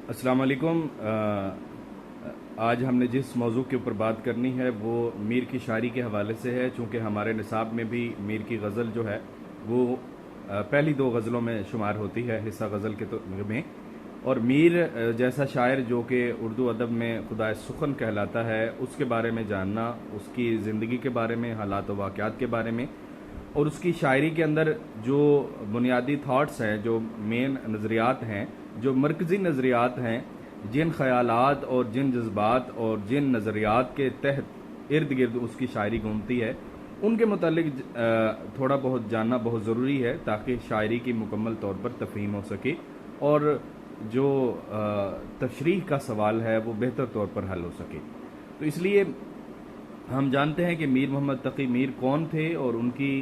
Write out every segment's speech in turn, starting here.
السلام علیکم۔ آج ہم نے جس موضوع کے اوپر بات کرنی ہے وہ میر کی شاعری کے حوالے سے ہے، چونکہ ہمارے نصاب میں بھی میر کی غزل جو ہے وہ پہلی دو غزلوں میں شمار ہوتی ہے، حصہ غزل کے میں۔ اور میر جیسا شاعر جو کہ اردو ادب میں خدائے سخن کہلاتا ہے، اس کے بارے میں جاننا، اس کی زندگی کے بارے میں، حالات و واقعات کے بارے میں، اور اس کی شاعری کے اندر جو بنیادی تھاٹس ہیں، جو مین نظریات ہیں، جو مرکزی نظریات ہیں، جن خیالات اور جن جذبات اور جن نظریات کے تحت ارد گرد اس کی شاعری گھومتی ہے، ان کے متعلق تھوڑا بہت جاننا بہت ضروری ہے، تاکہ شاعری کی مکمل طور پر تفہیم ہو سکے اور جو تشریح کا سوال ہے وہ بہتر طور پر حل ہو سکے۔ تو اس لیے ہم جانتے ہیں کہ میر محمد تقی میر کون تھے اور ان کی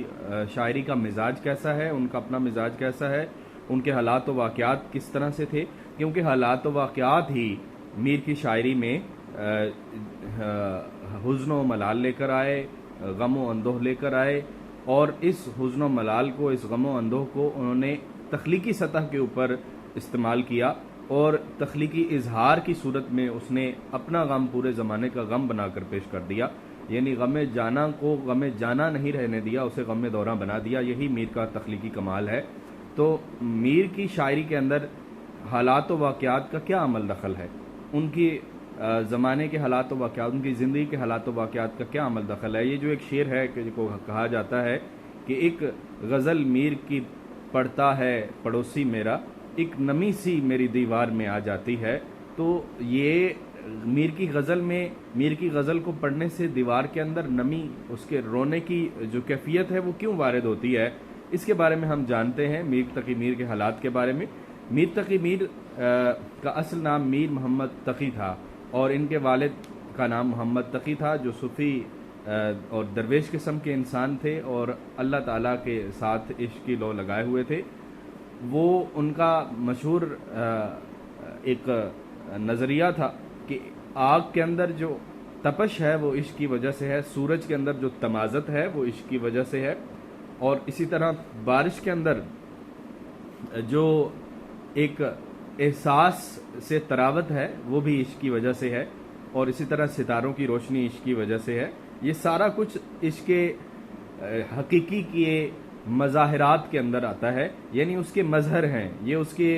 شاعری کا مزاج کیسا ہے، ان کا اپنا مزاج کیسا ہے، ان کے حالات و واقعات کس طرح سے تھے، کیونکہ حالات و واقعات ہی میر کی شاعری میں حزن و ملال لے کر آئے، غم و اندوہ لے کر آئے، اور اس حزن و ملال کو، اس غم و اندوہ کو انہوں نے تخلیقی سطح کے اوپر استعمال کیا، اور تخلیقی اظہار کی صورت میں اس نے اپنا غم پورے زمانے کا غم بنا کر پیش کر دیا، یعنی غم جانا کو غم جانا نہیں رہنے دیا، اسے غم دوراں بنا دیا۔ یہی میر کا تخلیقی کمال ہے۔ تو میر کی شاعری کے اندر حالات و واقعات کا کیا عمل دخل ہے، ان کی زمانے کے حالات و واقعات، ان کی زندگی کے حالات و واقعات کا کیا عمل دخل ہے۔ یہ جو ایک شعر ہے کہ کو کہا جاتا ہے کہ ایک غزل میر کی پڑھتا ہے پڑوسی میرا، ایک نمی سی میری دیوار میں آ جاتی ہے، تو یہ میر کی غزل میں، میر کی غزل کو پڑھنے سے دیوار کے اندر نمی، اس کے رونے کی جو کیفیت ہے وہ کیوں وارد ہوتی ہے، اس کے بارے میں ہم جانتے ہیں، میر تقی میر کے حالات کے بارے میں۔ میر تقی میر کا اصل نام میر محمد تقی تھا، اور ان کے والد کا نام محمد تقی تھا، جو صوفی اور درویش قسم کے انسان تھے اور اللہ تعالیٰ کے ساتھ عشق کی لو لگائے ہوئے تھے۔ وہ ان کا مشہور ایک نظریہ تھا کہ آگ کے اندر جو تپش ہے وہ عشق کی وجہ سے ہے، سورج کے اندر جو تمازت ہے وہ عشق کی وجہ سے ہے، اور اسی طرح بارش کے اندر جو ایک احساس سے تراوت ہے وہ بھی عشق کی وجہ سے ہے، اور اسی طرح ستاروں کی روشنی عشق کی وجہ سے ہے۔ یہ سارا کچھ عشق حقیقی کے مظاہرات کے اندر آتا ہے، یعنی اس کے مظہر ہیں، یہ اس کے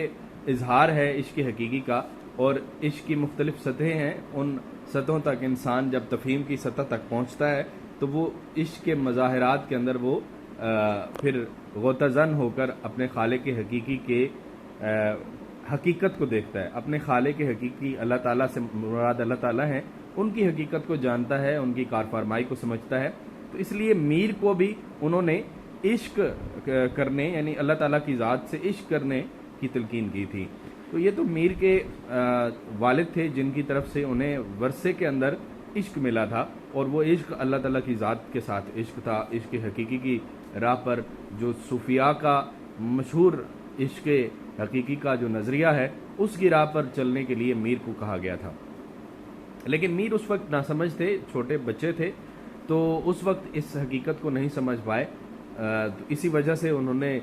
اظہار ہے عشق حقیقی کا، اور عشق کی مختلف سطحیں ہیں۔ ان سطحوں تک انسان جب تفہیم کی سطح تک پہنچتا ہے تو وہ عشق کے مظاہرات کے اندر وہ پھر غوطہ زن ہو کر اپنے خالق حقیقی کے حقیقت کو دیکھتا ہے، اپنے خالق حقیقی اللہ تعالیٰ سے مراد اللہ تعالیٰ ہیں، ان کی حقیقت کو جانتا ہے، ان کی کار فرمائی کو سمجھتا ہے۔ تو اس لیے میر کو بھی انہوں نے عشق کرنے، یعنی اللہ تعالیٰ کی ذات سے عشق کرنے کی تلقین کی تھی۔ تو یہ تو میر کے والد تھے جن کی طرف سے انہیں ورثے کے اندر عشق ملا تھا، اور وہ عشق اللہ تعالیٰ کی ذات کے ساتھ عشق تھا، عشق حقیقی کی راہ پر، جو صوفیاء کا مشہور عشق حقیقی کا جو نظریہ ہے اس کی راہ پر چلنے کے لیے میر کو کہا گیا تھا۔ لیکن میر اس وقت ناسمجھ تھے، چھوٹے بچے تھے، تو اس وقت اس حقیقت کو نہیں سمجھ پائے، اسی وجہ سے انہوں نے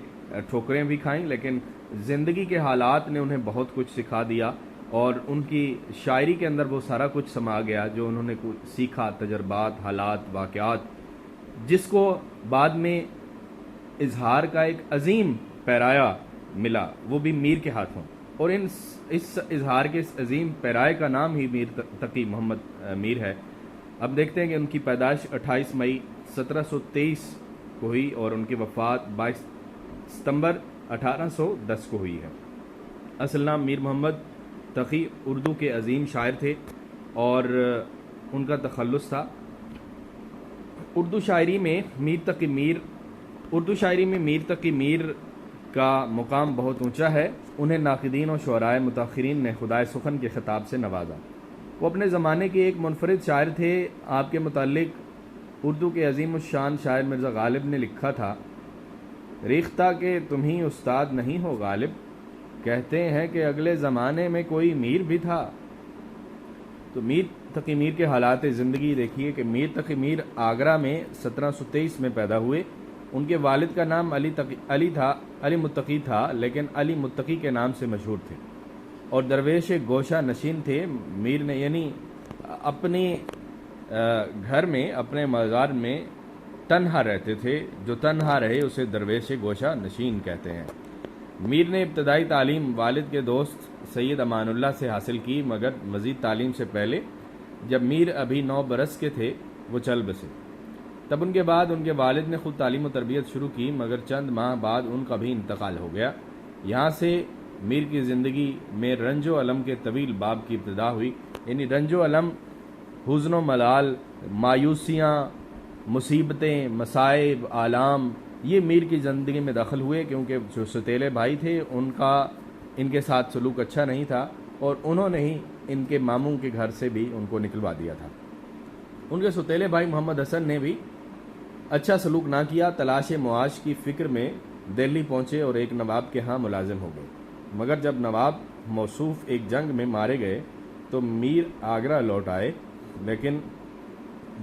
ٹھوکریں بھی کھائیں، لیکن زندگی کے حالات نے انہیں بہت کچھ سکھا دیا، اور ان کی شاعری کے اندر وہ سارا کچھ سما گیا جو انہوں نے سیکھا، تجربات، حالات، واقعات، جس کو بعد میں اظہار کا ایک عظیم پیرایا ملا، وہ بھی میر کے ہاتھوں، اور اس اظہار کے اس عظیم پیرائے کا نام ہی میر تقی محمد میر ہے۔ اب دیکھتے ہیں کہ ان کی پیدائش 28 مئی 1723 کو ہوئی، اور ان کی وفات 22 ستمبر 1810 کو ہوئی ہے۔ اصل نام میر محمد تقی اردو کے عظیم شاعر تھے، اور ان کا تخلص تھا اردو شاعری میں میر تقی میر کا مقام بہت اونچا ہے۔ انہیں ناقدین و شعرائے متاخرین نے خدائے سخن کے خطاب سے نوازا۔ وہ اپنے زمانے کے ایک منفرد شاعر تھے۔ آپ کے متعلق اردو کے عظیم الشان شاعر مرزا غالب نے لکھا تھا، ریختہ کہ تم ہی استاد نہیں ہو غالب، کہتے ہیں کہ اگلے زمانے میں کوئی میر بھی تھا۔ تو میر تقی میر کے حالات زندگی دیکھیے کہ میر تقی میر آگرہ میں 1723 میں پیدا ہوئے۔ ان کے والد کا نام علی متقی تھا، لیکن علی متقی کے نام سے مشہور تھے۔ اور درویش گوشہ نشین تھے. میر نے یعنی اپنے گھر میں اپنے مزار میں تنہا رہتے تھے. جو تنہا رہے اسے درویش گوشہ نشین کہتے ہیں. میر نے ابتدائی تعلیم والد کے دوست سید امان اللہ سے حاصل کی، مگر مزید تعلیم سے پہلے جب میر ابھی 9 برس کے تھے وہ چل بسے. تب ان کے بعد ان کے والد نے خود تعلیم و تربیت شروع کی، مگر چند ماہ بعد ان کا بھی انتقال ہو گیا. یہاں سے میر کی زندگی میں رنج و علم کے طویل باب کی ابتدا ہوئی. یعنی رنج و علم، حزن و ملال، مایوسیاں، مصیبتیں، مصائب، آلام، یہ میر کی زندگی میں داخل ہوئے، کیونکہ جو ستیلے بھائی تھے ان کا ان کے ساتھ سلوک اچھا نہیں تھا، اور انہوں نے ہی ان کے ماموں کے گھر سے بھی ان کو نکلوا دیا تھا. ان کے ستیلے بھائی محمد حسن نے بھی اچھا سلوک نہ کیا. تلاش معاش کی فکر میں دہلی پہنچے اور ایک نواب کے ہاں ملازم ہو گئے. مگر جب نواب موصوف ایک جنگ میں مارے گئے تو میر آگرہ لوٹ آئے، لیکن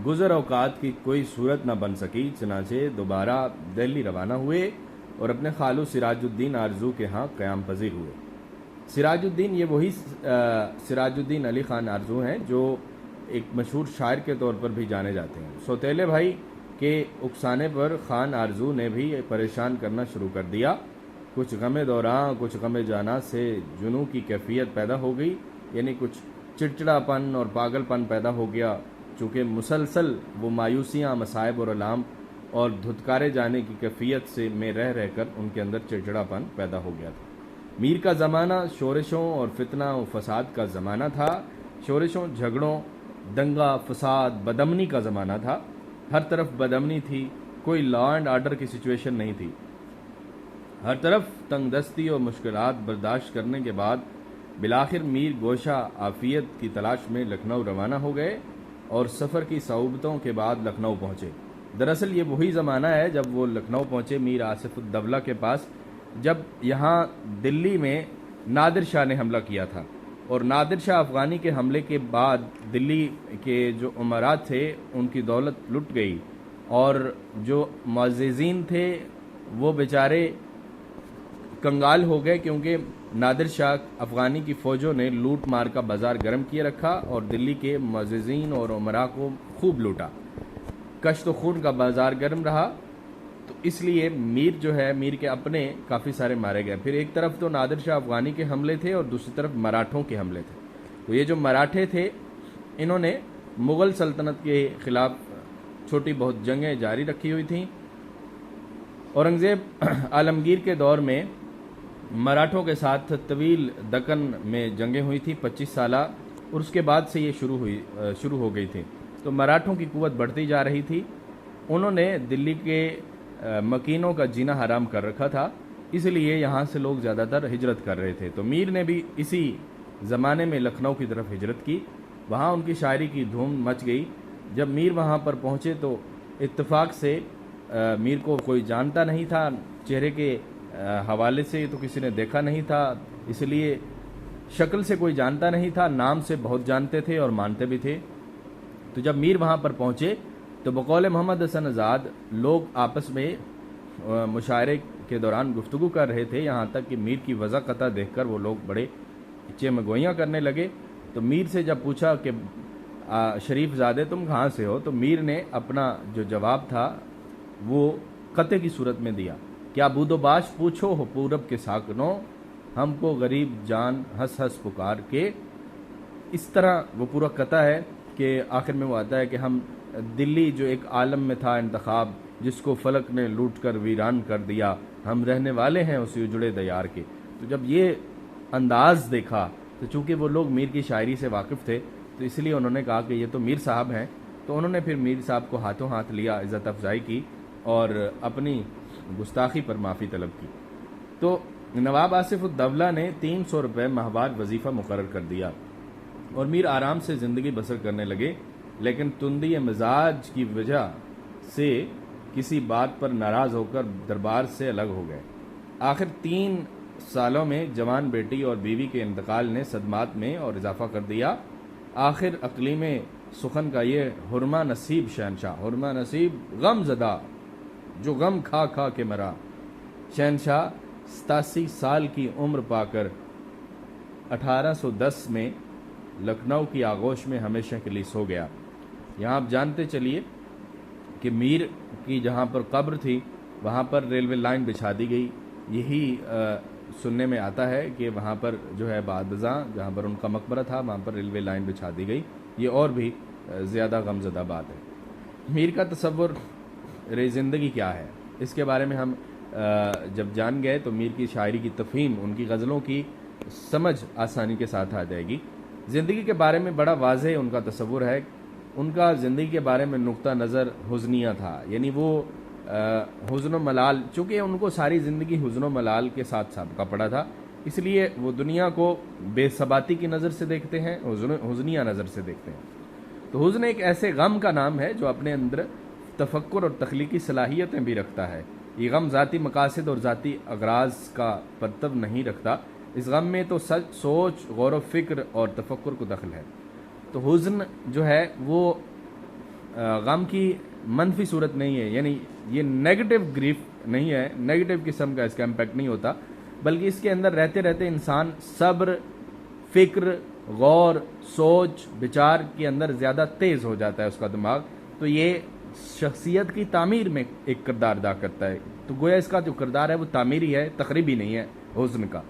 گزر اوقات کی کوئی صورت نہ بن سکی. چنانچہ دوبارہ دہلی روانہ ہوئے اور اپنے خالو سراج الدین آرزو کے ہاں قیام پذیر ہوئے. سراج الدین یہ وہی سراج الدین علی خان آرزو ہیں جو ایک مشہور شاعر کے طور پر بھی جانے جاتے ہیں. سوتیلے بھائی کے اکسانے پر خان آرزو نے بھی پریشان کرنا شروع کر دیا. کچھ غم دوراں کچھ غم جانا سے جنوں کی کیفیت پیدا ہو گئی، یعنی کچھ چڑچڑاپن اور پاگل پن پیدا ہو گیا. چونکہ مسلسل وہ مایوسیاں، مصائب اور علام اور دھتکارے جانے کی کیفیت سے میں رہ کر ان کے اندر چڑچڑاپن پیدا ہو گیا تھا. میر کا زمانہ شورشوں اور فتنہ و فساد کا زمانہ تھا. شورشوں، جھگڑوں، دنگا فساد، بدامنی کا زمانہ تھا. ہر طرف بدامنی تھی، کوئی لا اینڈ آرڈر کی سچویشن نہیں تھی. ہر طرف تنگ دستی اور مشکلات برداشت کرنے کے بعد بالآخر میر گوشہ عافیت کی تلاش میں لکھنؤ روانہ ہو گئے اور سفر کی صعوبتوں کے بعد لکھنؤ پہنچے. دراصل یہ وہی زمانہ ہے جب وہ لکھنؤ پہنچے میر آصف الدولہ کے پاس، جب یہاں دلی میں نادر شاہ نے حملہ کیا تھا. اور نادر شاہ افغانی کے حملے کے بعد دلی کے جو امراء تھے ان کی دولت لٹ گئی، اور جو معززین تھے وہ بیچارے کنگال ہو گئے، کیونکہ نادر شاہ افغانی کی فوجوں نے لوٹ مار کا بازار گرم کیے رکھا اور دلی کے معززین اور امراء کو خوب لوٹا. کشت و خون کا بازار گرم رہا، تو اس لیے میر جو ہے میر کے اپنے کافی سارے مارے گئے. پھر ایک طرف تو نادر شاہ افغانی کے حملے تھے اور دوسری طرف مراٹھوں کے حملے تھے. تو یہ جو مراٹھے تھے انہوں نے مغل سلطنت کے خلاف چھوٹی بہت جنگیں جاری رکھی ہوئی تھیں. اورنگزیب عالمگیر کے دور میں مراٹھوں کے ساتھ طویل دکن میں جنگیں ہوئی تھی 25 سالہ، اور اس کے بعد سے یہ شروع ہو گئی تھی. تو مراٹھوں کی قوت بڑھتی جا رہی تھی. انہوں نے دلی کے مکینوں کا جینا حرام کر رکھا تھا، اس لیے یہاں سے لوگ زیادہ تر ہجرت کر رہے تھے. تو میر نے بھی اسی زمانے میں لکھنؤ کی طرف ہجرت کی. وہاں ان کی شاعری کی دھوم مچ گئی. جب میر وہاں پر پہنچے تو اتفاق سے میر کو کوئی جانتا نہیں تھا. چہرے کے حوالے سے تو کسی نے دیکھا نہیں تھا، اس لیے شکل سے کوئی جانتا نہیں تھا، نام سے بہت جانتے تھے اور مانتے بھی تھے. تو جب میر وہاں پر پہنچے تو بقول محمد حسن آزاد لوگ آپس میں مشاعرے کے دوران گفتگو کر رہے تھے، یہاں تک کہ میر کی وضاقتہ دیکھ کر وہ لوگ بڑے چمگوئیاں کرنے لگے. تو میر سے جب پوچھا کہ شریف زادے تم کہاں سے ہو، تو میر نے اپنا جو جواب تھا وہ قطع کی صورت میں دیا. کیا بود و باش پوچھو ہو پورب کے ساکنوں، ہم کو غریب جان ہنس ہنس پکار کے. اس طرح وہ پورا قطع ہے کہ آخر میں وہ آتا ہے کہ ہم دلی جو ایک عالم میں تھا انتخاب، جس کو فلک نے لوٹ کر ویران کر دیا، ہم رہنے والے ہیں اسی اجڑے دیار کے. تو جب یہ انداز دیکھا تو چونکہ وہ لوگ میر کی شاعری سے واقف تھے تو اس لیے انہوں نے کہا کہ یہ تو میر صاحب ہیں. تو انہوں نے پھر میر صاحب کو ہاتھوں ہاتھ لیا، عزت افزائی کی اور اپنی گستاخی پر معافی طلب کی. تو نواب آصف الدولہ نے 300 روپے ماہوار وظیفہ مقرر کر دیا اور میر آرام سے زندگی بسر کرنے لگے. لیکن تندی مزاج کی وجہ سے کسی بات پر ناراض ہو کر دربار سے الگ ہو گئے. آخر 3 سالوں میں جوان بیٹی اور بیوی کے انتقال نے صدمات میں اور اضافہ کر دیا. آخر اقلیم سخن کا یہ حرمہ نصیب شہنشاہ، حرمہ نصیب غم زدہ جو غم کھا کھا کے مرا، شہنشاہ 87 سال کی عمر پا کر 1810 میں لکھنؤ کی آغوش میں ہمیشہ کے لیے سو گیا۔ یہاں آپ جانتے چلیے کہ میر کی جہاں پر قبر تھی وہاں پر ریلوے لائن بچھا دی گئی۔ یہی سننے میں آتا ہے کہ وہاں پر جو ہے بعدازاں جہاں پر ان کا مقبرہ تھا وہاں پر ریلوے لائن بچھا دی گئی۔ یہ اور بھی زیادہ غمزدہ بات ہے۔ میر کا تصور زندگی کیا ہے، اس کے بارے میں ہم جب جان گئے تو میر کی شاعری کی تفہیم، ان کی غزلوں کی سمجھ آسانی کے ساتھ آ جائے گی۔ زندگی کے بارے میں بڑا واضح ان کا تصور ہے۔ ان کا زندگی کے بارے میں نقطہ نظر حزنیہ تھا، یعنی وہ حزن و ملال، چونکہ ان کو ساری زندگی حزن و ملال کے ساتھ سابقہ پڑا تھا، اس لیے وہ دنیا کو بے ثباتی کی نظر سے دیکھتے ہیں، حزنیہ نظر سے دیکھتے ہیں۔ تو حزن ایک ایسے غم کا نام ہے جو اپنے اندر تفکر اور تخلیقی صلاحیتیں بھی رکھتا ہے۔ یہ غم ذاتی مقاصد اور ذاتی اغراض کا پرتو نہیں رکھتا، اس غم میں تو سوچ، غور و فکر اور تفکر کو دخل ہے۔ تو حزن جو ہے وہ غم کی منفی صورت نہیں ہے، یعنی یہ نیگیٹو گریف نہیں ہے، نیگیٹو قسم کا اس کا امپیکٹ نہیں ہوتا، بلکہ اس کے اندر رہتے رہتے انسان صبر، فکر، غور، سوچ، بچار کے اندر زیادہ تیز ہو جاتا ہے اس کا دماغ، تو یہ شخصیت کی تعمیر میں ایک کردار ادا کرتا ہے۔ تو گویا اس کا جو کردار ہے وہ تعمیری ہے، تخریبی نہیں ہے حزن کا،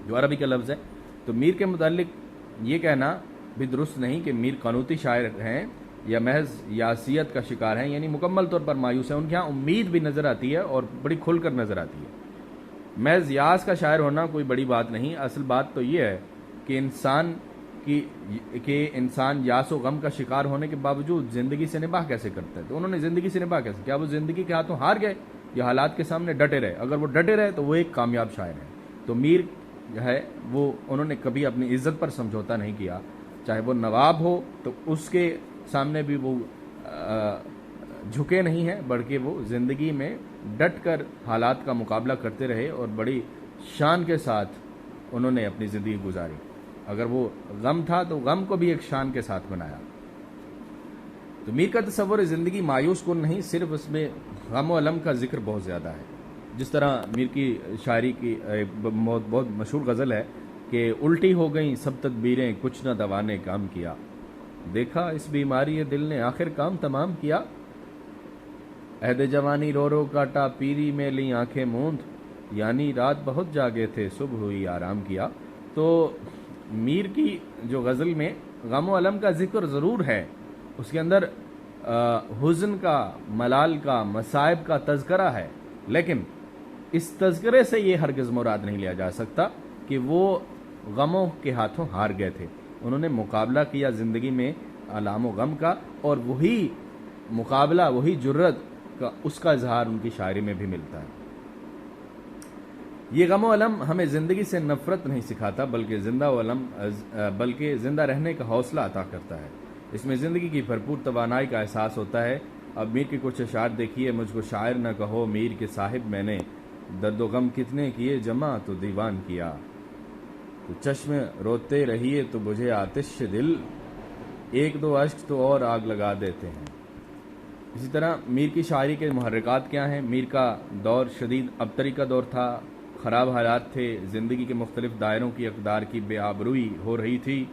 جو عربی کا لفظ ہے۔ تو میر کے متعلق یہ کہنا بھی درست نہیں کہ میر قنوطی شاعر ہیں یا محض یاسیت کا شکار ہیں، یعنی مکمل طور پر مایوس ہیں۔ ان کے ہاں امید بھی نظر آتی ہے اور بڑی کھل کر نظر آتی ہے۔ محض یاس کا شاعر ہونا کوئی بڑی بات نہیں، اصل بات تو یہ ہے کہ انسان یاس و غم کا شکار ہونے کے باوجود زندگی سے نباہ کیسے کرتا ہے۔ تو انہوں نے زندگی سے نباہ کیسے کیا؟ وہ زندگی کے ہاتھوں ہار گئے یا حالات کے سامنے ڈٹے رہے؟ اگر وہ ڈٹے رہے تو وہ ایک کامیاب شاعر ہے۔ تو میر جو ہے وہ انہوں نے کبھی اپنی عزت پر سمجھوتا نہیں کیا، چاہے وہ نواب ہو تو اس کے سامنے بھی وہ جھکے نہیں ہیں، بلکہ وہ زندگی میں ڈٹ کر حالات کا مقابلہ کرتے رہے اور بڑی شان کے ساتھ انہوں نے اپنی زندگی گزاری۔ اگر وہ غم تھا تو غم کو بھی ایک شان کے ساتھ بنایا۔ تو میر کا تصور زندگی مایوس کن نہیں، صرف اس میں غم و الم کا ذکر بہت زیادہ ہے۔ جس طرح میر کی شاعری کی بہت مشہور غزل ہے کہ الٹی ہو گئیں سب تدبیریں، کچھ نہ دوا نے کام کیا، دیکھا اس بیماری دل نے آخر کام تمام کیا، عہد جوانی رو رو کاٹا، پیری میں لی آنکھیں موند، یعنی رات بہت جاگے تھے صبح ہوئی آرام کیا۔ تو میر کی جو غزل میں غم و الم کا ذکر ضرور ہے، اس کے اندر حزن کا، ملال کا، مصائب کا تذکرہ ہے، لیکن اس تذکرے سے یہ ہرگز مراد نہیں لیا جا سکتا کہ وہ غموں کے ہاتھوں ہار گئے تھے۔ انہوں نے مقابلہ کیا زندگی میں آلام و غم کا، اور وہی مقابلہ، وہی جرت کا، اس کا اظہار ان کی شاعری میں بھی ملتا ہے۔ یہ غم و علم ہمیں زندگی سے نفرت نہیں سکھاتا، بلکہ زندہ رہنے کا حوصلہ عطا کرتا ہے۔ اس میں زندگی کی بھرپور توانائی کا احساس ہوتا ہے۔ اب میر کے کچھ اشعار دیکھیے۔ مجھ کو شاعر نہ کہو میر کے صاحب، میں نے درد و غم کتنے کیے جمع تو دیوان کیا، تو چشم روتے رہیے تو بجھے آتش دل، ایک دو اشک تو اور آگ لگا دیتے ہیں۔ اسی طرح میر کی شاعری کے محرکات کیا ہیں؟ میر کا دور شدید ابتری کا دور تھا، خراب حالات تھے، زندگی کے مختلف دائروں کی اقدار کی بے آبروئی ہو رہی تھی،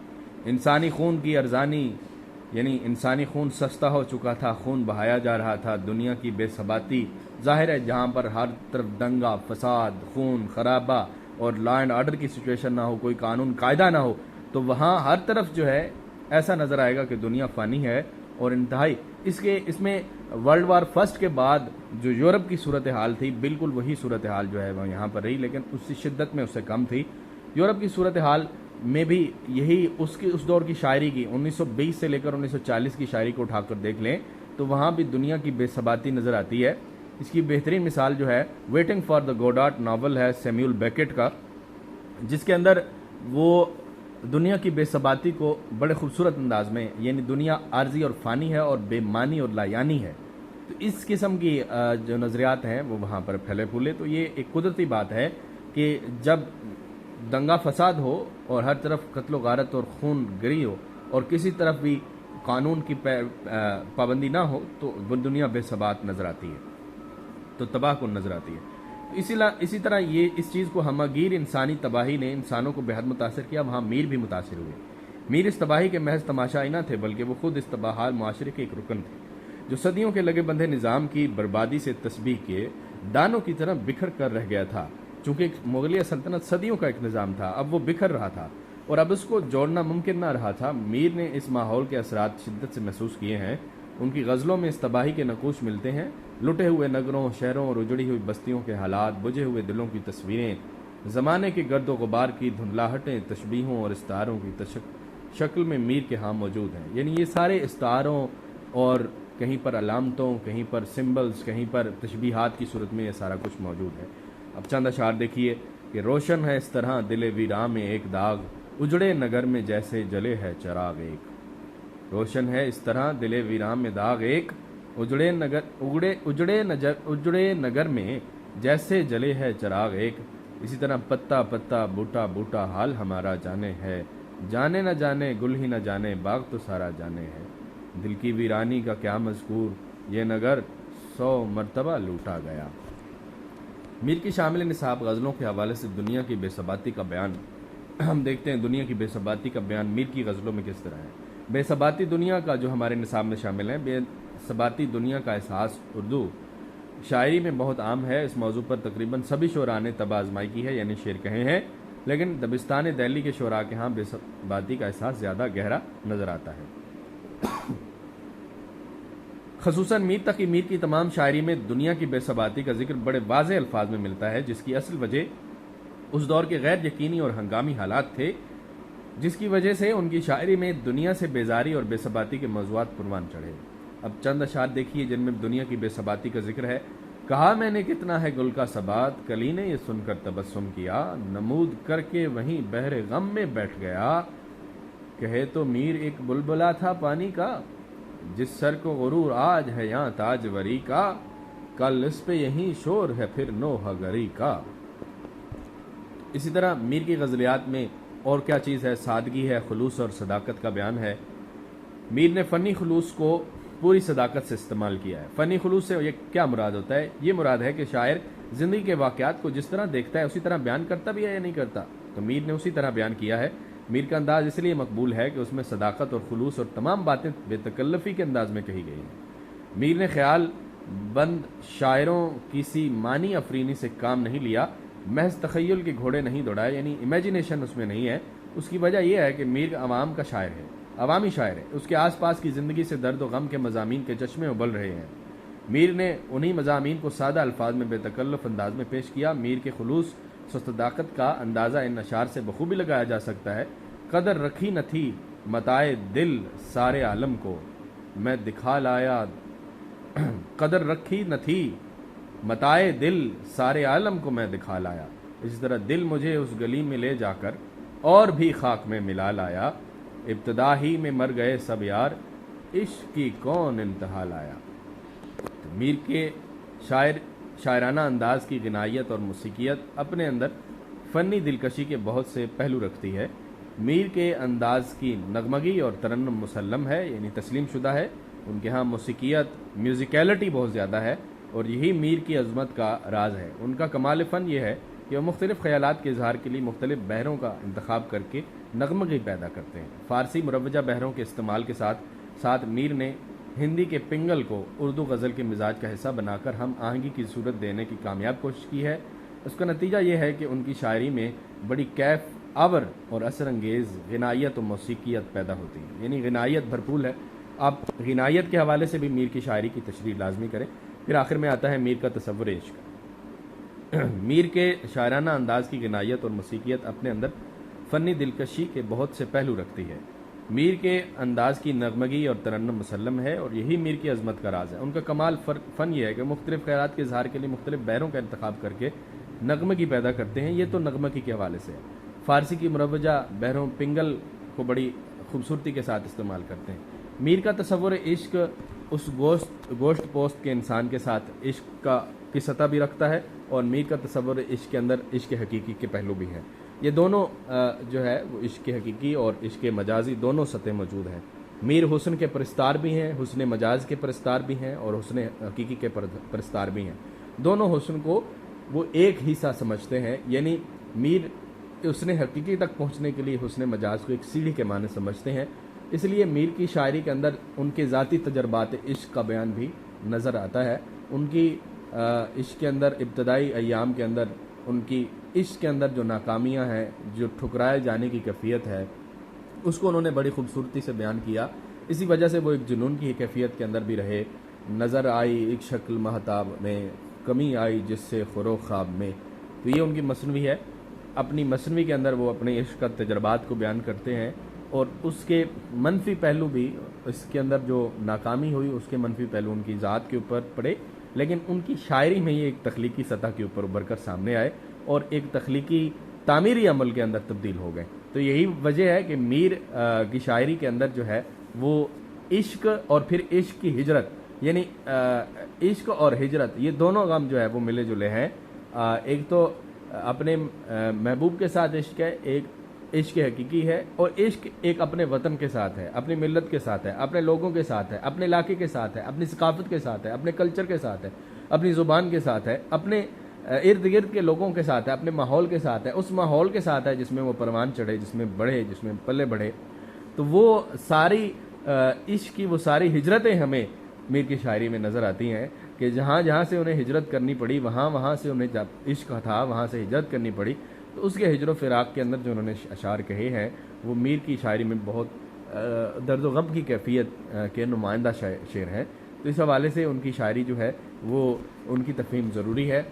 انسانی خون کی ارزانی، یعنی انسانی خون سستا ہو چکا تھا، خون بہایا جا رہا تھا، دنیا کی بے ثباتی ظاہر ہے، جہاں پر ہر طرف دنگا، فساد، خون خرابہ اور لا اینڈ آرڈر کی سچویشن نہ ہو، کوئی قانون قاعدہ نہ ہو، تو وہاں ہر طرف جو ہے ایسا نظر آئے گا کہ دنیا فانی ہے اور انتہائی اس میں ورلڈ وار فرسٹ کے بعد جو یورپ کی صورتحال تھی، بالکل وہی صورتحال جو ہے وہ یہاں پر رہی، لیکن اس کی شدت میں اس سے کم تھی۔ یورپ کی صورتحال میں بھی یہی اس دور کی شاعری کی 1920 سے لے کر 1940 کی شاعری کو اٹھا کر دیکھ لیں تو وہاں بھی دنیا کی بے ثباتی نظر آتی ہے۔ اس کی بہترین مثال جو ہے ویٹنگ فار دا گوڈاٹ ناول ہے سیمیول بیکٹ کا، جس کے اندر وہ دنیا کی بے ثباتی کو بڑے خوبصورت انداز میں، یعنی دنیا عارضی اور فانی ہے اور بے معنی اور لایانی ہے، تو اس قسم کی جو نظریات ہیں وہ وہاں پر پھیلے پھولے۔ تو یہ ایک قدرتی بات ہے کہ جب دنگا فساد ہو اور ہر طرف قتل و غارت اور خون گری ہو اور کسی طرف بھی قانون کی پابندی نہ ہو تو وہ دنیا بے ثبات نظر آتی ہے، تو تباہ کن نظر آتی ہے۔ اسی طرح یہ اس چیز کو ہمگیر انسانی تباہی نے انسانوں کو بے حد متاثر کیا، وہاں میر بھی متاثر ہوئے۔ میر اس تباہی کے محض تماشائی نہ تھے، بلکہ وہ خود اس تباہال معاشرے کے ایک رکن تھے، جو صدیوں کے لگے بندھے نظام کی بربادی سے تسبیح کے دانوں کی طرح بکھر کر رہ گیا تھا۔ چونکہ مغلیہ سلطنت صدیوں کا ایک نظام تھا، اب وہ بکھر رہا تھا اور اب اس کو جوڑنا ممکن نہ رہا تھا۔ میر نے اس ماحول کے اثرات شدت سے محسوس کیے ہیں۔ ان کی غزلوں میں اس تباہی کے نقوش ملتے ہیں، لٹے ہوئے نگروں، شہروں اور اجڑی ہوئی بستیوں کے حالات، بجھے ہوئے دلوں کی تصویریں، زمانے کے گرد و غبار کی دھندلاہٹیں، تشبیہوں اور استعاروں کی شکل میں میر کے ہاں موجود ہیں۔ یعنی یہ سارے استعاروں اور کہیں پر علامتوں، کہیں پر سمبلز، کہیں پر تشبیہات کی صورت میں یہ سارا کچھ موجود ہے۔ اب چند اشعار دیکھیے کہ روشن ہے اس طرح دل ویراں میں ایک داغ، اجڑے نگر میں جیسے جلے ہے چراغ ایک۔ روشن ہے اس طرح دل ویراں میں داغ ایک، اجڑے نگر میں جیسے جلے ہے چراغ ایک۔ اسی طرح پتا پتا بوٹا بوٹا حال ہمارا جانے ہے، جانے نہ جانے گل ہی نہ جانے باغ تو سارا جانے ہے۔ دل کی ویرانی کا کیا مذکور، یہ نگر 100 مرتبہ لوٹا گیا۔ میر کی شامل نصاب غزلوں کے حوالے سے دنیا کی بے ثباتی کا بیان ہم دیکھتے ہیں۔ دنیا کی بے ثباتی کا بیان میر کی غزلوں میں کس طرح ہے۔ بے ثباتی دنیا کا جو ہمارے نصاب میں شامل ہے، بے ثباتی دنیا کا احساس اردو شاعری میں بہت عام ہے۔ اس موضوع پر تقریباً سبھی شعراء نے طب آزمائی کی ہے، یعنی شعر کہے ہیں، لیکن دبستان دہلی کے شعراء کے ہاں بے ثباتی کا احساس زیادہ گہرا نظر آتا ہے۔ خصوصاً میر تقی میر کی تمام شاعری میں دنیا کی بے ثباتی کا ذکر بڑے واضح الفاظ میں ملتا ہے، جس کی اصل وجہ اس دور کے غیر یقینی اور ہنگامی حالات تھے، جس کی وجہ سے ان کی شاعری میں دنیا سے بیزاری اور بے ثباتی کے موضوعات پروان چڑھے۔ اب چند اشعار دیکھیے جن میں دنیا کی بے ثباتی کا ذکر ہے۔ کہا میں نے کتنا ہے گل کا ثبات، کلی نے یہ سن کر تبسم کیا، نمود کر کے وہیں بحر غم میں بیٹھ گیا۔ کہے تو میر ایک بلبلا تھا پانی کا، جس سر کو غرور آج ہے یہاں تاجوری کا، کل اس پہ یہیں شور ہے پھر نوحہ گری کا۔ اسی طرح میر کی غزلیات میں اور کیا چیز ہے، سادگی ہے، خلوص اور صداقت کا بیان ہے۔ میر نے فنی خلوص کو پوری صداقت سے استعمال کیا ہے۔ فنی خلوص سے یہ کیا مراد ہوتا ہے؟ یہ مراد ہے کہ شاعر زندگی کے واقعات کو جس طرح دیکھتا ہے اسی طرح بیان کرتا بھی ہے یا نہیں کرتا، تو میر نے اسی طرح بیان کیا ہے۔ میر کا انداز اس لیے مقبول ہے کہ اس میں صداقت اور خلوص اور تمام باتیں بے تکلفی کے انداز میں کہی گئی ہیں۔ میر نے خیال بند شاعروں کسی معنی افرینی سے کام نہیں لیا، محض تخیل کے گھوڑے نہیں دوڑائے، یعنی امیجنیشن اس میں نہیں ہے۔ اس کی وجہ یہ ہے کہ میر عوام کا شاعر ہے، عوامی شاعر ہے۔ اس کے آس پاس کی زندگی سے درد و غم کے مضامین کے چشمے ابل رہے ہیں۔ میر نے انہی مضامین کو سادہ الفاظ میں بے تکلف انداز میں پیش کیا۔ میر کے خلوص و صداقت کا اندازہ ان اشعار سے بخوبی لگایا جا سکتا ہے۔ قدر رکھی نہ تھی متاع دل سارے عالم کو، میں دکھا لایا قدر رکھی نہ تھی متاع دل سارے عالم کو میں دکھا لایا۔ اسی طرح دل مجھے اس گلی میں لے جا کر اور بھی خاک میں ملا لایا، ابتدا ہی میں مر گئے سب یار، عشق کی کون انتہا لایا۔ میر کے شاعرانہ انداز کی غنائیت اور موسیقیت اپنے اندر فنی دلکشی کے بہت سے پہلو رکھتی ہے۔ میر کے انداز کی نغمگی اور ترنم مسلم ہے، یعنی تسلیم شدہ ہے۔ ان کے ہاں موسیقیت، میوزیکیلٹی بہت زیادہ ہے، اور یہی میر کی عظمت کا راز ہے۔ ان کا کمال فن یہ ہے کہ وہ مختلف خیالات کے اظہار کے لیے مختلف بحروں کا انتخاب کر کے نغمگی پیدا کرتے ہیں۔ فارسی مروجہ بحروں کے استعمال کے ساتھ ساتھ میر نے ہندی کے پنگل کو اردو غزل کے مزاج کا حصہ بنا کر ہم آہنگی کی صورت دینے کی کامیاب کوشش کی ہے۔ اس کا نتیجہ یہ ہے کہ ان کی شاعری میں بڑی کیف آور اور اثر انگیز غنائیت و موسیقیت پیدا ہوتی ہے، یعنی غنائیت بھرپور ہے۔ آپ غنائیت کے حوالے سے بھی میر کی شاعری کی تشریح لازمی کریں۔ پھر آخر میں آتا ہے میر کا تصور عشق۔ میر کے شاعرانہ انداز کی غنائیت اور موسیقیت اپنے اندر فنی دلکشی کے بہت سے پہلو رکھتی ہے۔ میر کے انداز کی نغمگی اور ترنم مسلم ہے، اور یہی میر کی عظمت کا راز ہے۔ ان کا کمال فن یہ ہے کہ مختلف خیالات کے اظہار کے لیے مختلف بحروں کا انتخاب کر کے نغمگی پیدا کرتے ہیں۔ یہ تو نغمگی کے حوالے سے ہے۔ فارسی کی مروجہ بحروں پنگل کو بڑی خوبصورتی کے ساتھ استعمال کرتے ہیں۔ میر کا تصور عشق اس گوشت پوست کے انسان کے ساتھ عشق کی سطح بھی رکھتا ہے، اور میر کا تصور عشق کے اندر عشق حقیقی کے پہلو بھی ہیں۔ یہ دونوں جو ہے وہ عشق حقیقی اور عشق مجازی دونوں سطح موجود ہیں۔ میر حسن کے پرستار بھی ہیں، حسن مجاز کے پرستار بھی ہیں، اور حسن حقیقی کے پرستار بھی ہیں۔ دونوں حسن کو وہ ایک ہی سا سمجھتے ہیں، یعنی میر اس نے حقیقی تک پہنچنے کے لیے حسن مجاز کو ایک سیڑھی کے معنی سمجھتے ہیں، اس لیے میر کی شاعری کے اندر ان کے ذاتی تجربات عشق کا بیان بھی نظر آتا ہے۔ ان کی عشق کے اندر ابتدائی ایام کے اندر ان کی عشق کے اندر جو ناکامیاں ہیں، جو ٹھکرائے جانے کی کیفیت ہے، اس کو انہوں نے بڑی خوبصورتی سے بیان کیا۔ اسی وجہ سے وہ ایک جنون کی کیفیت کے اندر بھی رہے۔ نظر آئی ایک شکل مہتاب میں، کمی آئی جس سے خروخ خواب میں، تو یہ ان کی مثنوی ہے۔ اپنی مثنوی کے اندر وہ اپنے عشق کا تجربات کو بیان کرتے ہیں، اور اس کے منفی پہلو بھی، اس کے اندر جو ناکامی ہوئی اس کے منفی پہلو ان کی ذات کے اوپر پڑے، لیکن ان کی شاعری میں یہ ایک تخلیقی سطح کے اوپر ابھر کر سامنے آئے اور ایک تخلیقی تعمیری عمل کے اندر تبدیل ہو گئے۔ تو یہی وجہ ہے کہ میر کی شاعری کے اندر جو ہے وہ عشق اور پھر عشق کی ہجرت، یعنی عشق اور ہجرت یہ دونوں غم جو ہے وہ ملے جلے ہیں۔ ایک تو اپنے محبوب کے ساتھ عشق ہے، ایک عشق حقیقی ہے، اور عشق ایک اپنے وطن کے ساتھ ہے، اپنی ملت کے ساتھ ہے، اپنے لوگوں کے ساتھ ہے، اپنے علاقے کے ساتھ ہے، اپنی ثقافت کے ساتھ ہے، اپنے کلچر کے ساتھ ہے، اپنی زبان کے ساتھ ہے، اپنے ارد گرد کے لوگوں کے ساتھ ہے، اپنے ماحول کے ساتھ ہے، اس ماحول کے ساتھ ہے جس میں وہ پروان چڑھے، جس میں بڑھے، جس میں پلے بڑھے۔ تو وہ ساری عشق کی وہ ساری ہجرتیں ہمیں میر کی شاعری میں نظر آتی ہیں کہ جہاں جہاں سے انہیں ہجرت کرنی پڑی، وہاں سے انہیں جب عشق تھا وہاں سے ہجرت کرنی پڑی۔ تو اس کے ہجر و فراق کے اندر جو انہوں نے اشعار کہے ہیں وہ میر کی شاعری میں بہت درد و غم کی کیفیت کے نمائندہ شعر ہیں۔ تو اس حوالے سے ان کی شاعری جو ہے وہ ان کی تفہیم ضروری ہے۔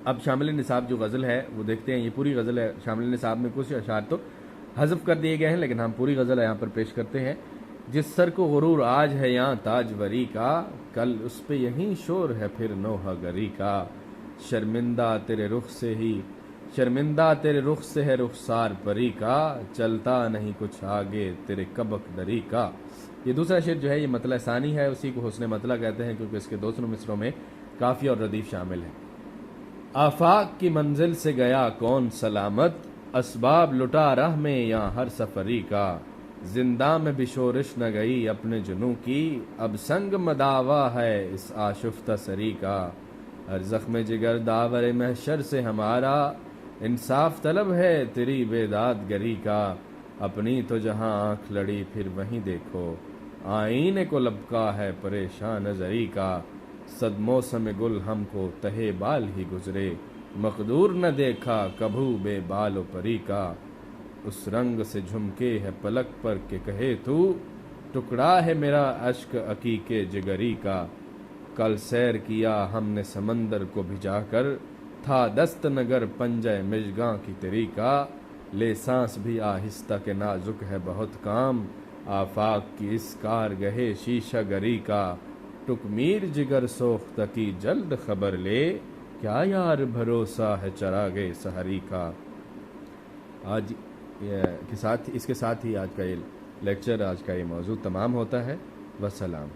اب شامل نصاب جو غزل ہے وہ دیکھتے ہیں، یہ پوری غزل ہے۔ شامل نصاب میں کچھ اشعار تو حذف کر دیے گئے ہیں، لیکن ہم پوری غزل یہاں پر پیش کرتے ہیں۔ جس سر کو غرور آج ہے یہاں تاج وری کا، کل اس پہ یہیں شور ہے پھر نوحہ گری کا۔ شرمندہ تیرے رخ سے ہے رخسار پری کا، چلتا نہیں کچھ آگے تیرے کبک دری کا۔ یہ دوسرا شعر جو ہے یہ مطلع ثانی ہے، اسی کو حسن مطلع کہتے ہیں کیونکہ اس کے دوسروں مصروں میں قافیہ اور ردیف شامل ہیں۔ آفاق کی منزل سے گیا کون سلامت، اسباب لٹا راہ میں یا ہر سفری کا۔ زندہ میں بھی شورش نہ گئی اپنے جنوں کی، اب سنگ مداوا ہے اس آشفتہ سری کا۔ ہر زخم جگر داور محشر سے ہمارا، انصاف طلب ہے تیری بیداد گری کا۔ اپنی تو جہاں آنکھ لڑی پھر وہیں دیکھو، آئینے کو لبکا ہے پریشان نظری کا۔ صد موسم گل ہم کو تہے بال ہی گزرے، مقدور نہ دیکھا کبھو بے بال و پری کا۔ اس رنگ سے جھمکے ہے پلک پر کہ کہے تو، ٹکڑا ہے میرا اشک عقیق جگری کا۔ کل سیر کیا ہم نے سمندر کو بھجا کر، تھا دست نگر پنجہ مژگاں کی تری کا۔ لے سانس بھی آہستہ کہ نازک ہے بہت کام، آفاق کی اس کارگہ شیشہ گری کا۔ ٹک میر جگر سوختہ کی جلد خبر لے، کیا یار بھروسہ ہے چراغ سحری کا۔ آج اس کے ساتھ ہی آج کا یہ لیکچر، آج کا یہ موضوع تمام ہوتا ہے۔ والسلام۔